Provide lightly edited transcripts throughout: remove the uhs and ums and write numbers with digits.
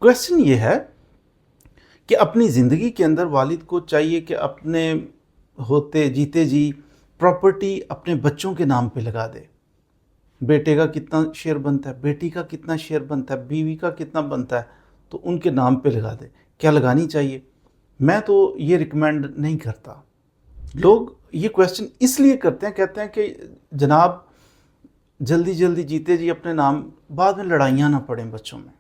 Question یہ ہے کہ اپنی زندگی کے اندر والد کو چاہیے کہ اپنے ہوتے جیتے جی پراپرٹی اپنے بچوں کے نام پہ لگا دے. بیٹے کا کتنا شیئر بنتا ہے، بیٹی کا کتنا شیئر بنتا ہے، بیوی کا کتنا بنتا ہے، تو ان کے نام پہ لگا دے. کیا لگانی چاہیے؟ میں تو یہ ریکمینڈ نہیں کرتا. لوگ یہ کویسچن اس لیے کرتے ہیں، کہتے ہیں کہ جناب جلدی جلدی جیتے جی اپنے نام، بعد میں لڑائیاں نہ پڑیں بچوں میں.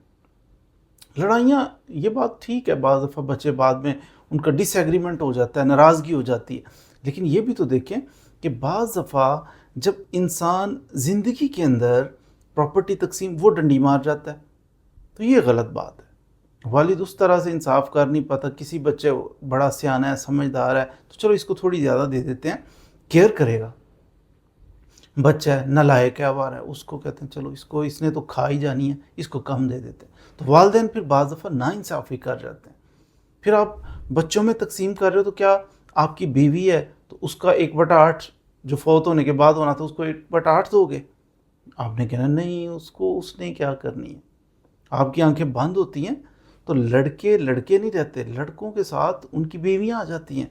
لڑائیاں یہ بات ٹھیک ہے، بعض دفعہ بچے بعد میں ان کا ڈس ایگریمنٹ ہو جاتا ہے، ناراضگی ہو جاتی ہے، لیکن یہ بھی تو دیکھیں کہ بعض دفعہ جب انسان زندگی کے اندر پراپرٹی تقسیم وہ ڈنڈی مار جاتا ہے تو یہ غلط بات ہے. والد اس طرح سے انصاف کر نہیں پاتا، کسی بچے بڑا سیانہ ہے، سمجھدار ہے، تو چلو اس کو تھوڑی زیادہ دے دیتے ہیں، کیئر کرے گا. بچہ ہے نالائق ہے، آوارہ ہے، اس کو کہتے ہیں چلو اس نے تو کھا ہی جانی ہے، اس کو کم دے دیتے ہیں. تو والدین پھر بعض دفعہ ناانصافی کر جاتے ہیں. پھر آپ بچوں میں تقسیم کر رہے ہو تو کیا آپ کی بیوی ہے تو اس کا 1/8 جو فوت ہونے کے بعد ہونا تھا اس کو 1/8 دو گے؟ آپ نے کہنا نہیں، اس نے کیا کرنی ہے. آپ کی آنکھیں بند ہوتی ہیں تو لڑکے نہیں رہتے، لڑکوں کے ساتھ ان کی بیویاں آ جاتی ہیں.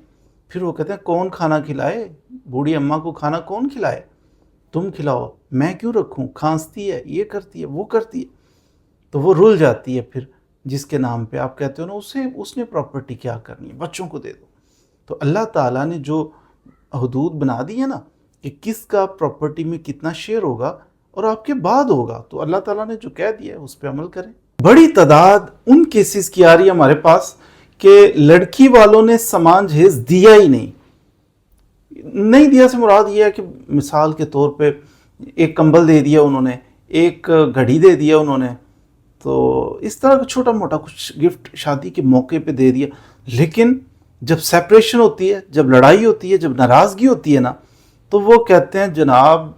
پھر وہ کہتے ہیں کون کھانا کھلائے، بوڑھی اماں کو کھانا کون کھلائے، تم کھلاؤ، میں کیوں رکھوں، کھانستی ہے، یہ کرتی ہے، وہ کرتی ہے. تو وہ رل جاتی ہے پھر جس کے نام پہ آپ کہتے ہو نا اس نے پراپرٹی کیا کرنی ہے، بچوں کو دے دو. تو اللہ تعالیٰ نے جو حدود بنا دی ہے نا کہ کس کا پراپرٹی میں کتنا شیئر ہوگا اور آپ کے بعد ہوگا، تو اللہ تعالیٰ نے جو کہہ دیا ہے اس پہ عمل کریں. بڑی تعداد ان کیسز کی آ رہی ہے ہمارے پاس کہ لڑکی والوں نے سامان جہیز دیا ہی نہیں دیا سے مراد یہ ہے کہ مثال کے طور پہ ایک کمبل دے دیا انہوں نے، ایک گھڑی دے دیا انہوں نے، تو اس طرح کا چھوٹا موٹا کچھ گفٹ شادی کے موقع پہ دے دیا. لیکن جب سیپریشن ہوتی ہے، جب لڑائی ہوتی ہے، جب ناراضگی ہوتی ہے نا، تو وہ کہتے ہیں جناب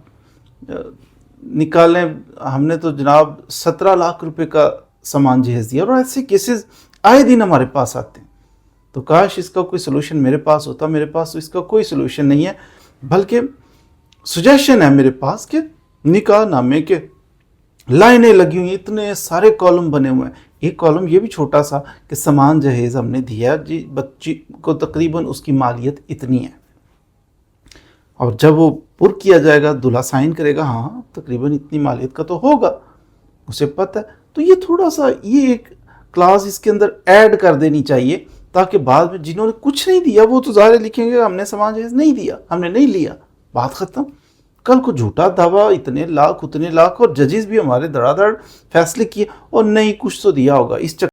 نکالیں، ہم نے تو جناب 17 لاکھ روپے کا سامان جہیز دیا. اور ایسے کیسز آئے دن ہمارے پاس آتے ہیں. تو کاش اس کا کوئی سلوشن میرے پاس ہوتا. میرے پاس تو اس کا کوئی سلوشن نہیں ہے، بلکہ سجیشن ہے میرے پاس کہ نکاح نامے کے لائنیں لگی ہوئی، اتنے سارے کالم بنے ہوئے ہیں. ایک کالم یہ بھی چھوٹا سا کہ سامان جہیز ہم نے دیا جی، بچی کو تقریباً اس کی مالیت اتنی ہے، اور جب وہ پر کیا جائے گا دلہا سائن کرے گا، ہاں تقریباً اتنی مالیت کا تو ہوگا، اسے پتہ ہے. تو یہ تھوڑا سا یہ ایک کلاس اس کے اندر ایڈ کر دینی چاہیے، تاکہ بعد میں جنہوں نے کچھ نہیں دیا وہ تو ظاہر لکھیں گے ہم نے سامان جہیز نہیں دیا، ہم نے نہیں لیا، بات ختم. کل کو جھوٹا دعویٰ اتنے لاکھ اتنے لاکھ، اور ججز بھی ہمارے دڑا دڑ فیصلے کیے اور نہیں کچھ تو دیا ہوگا اس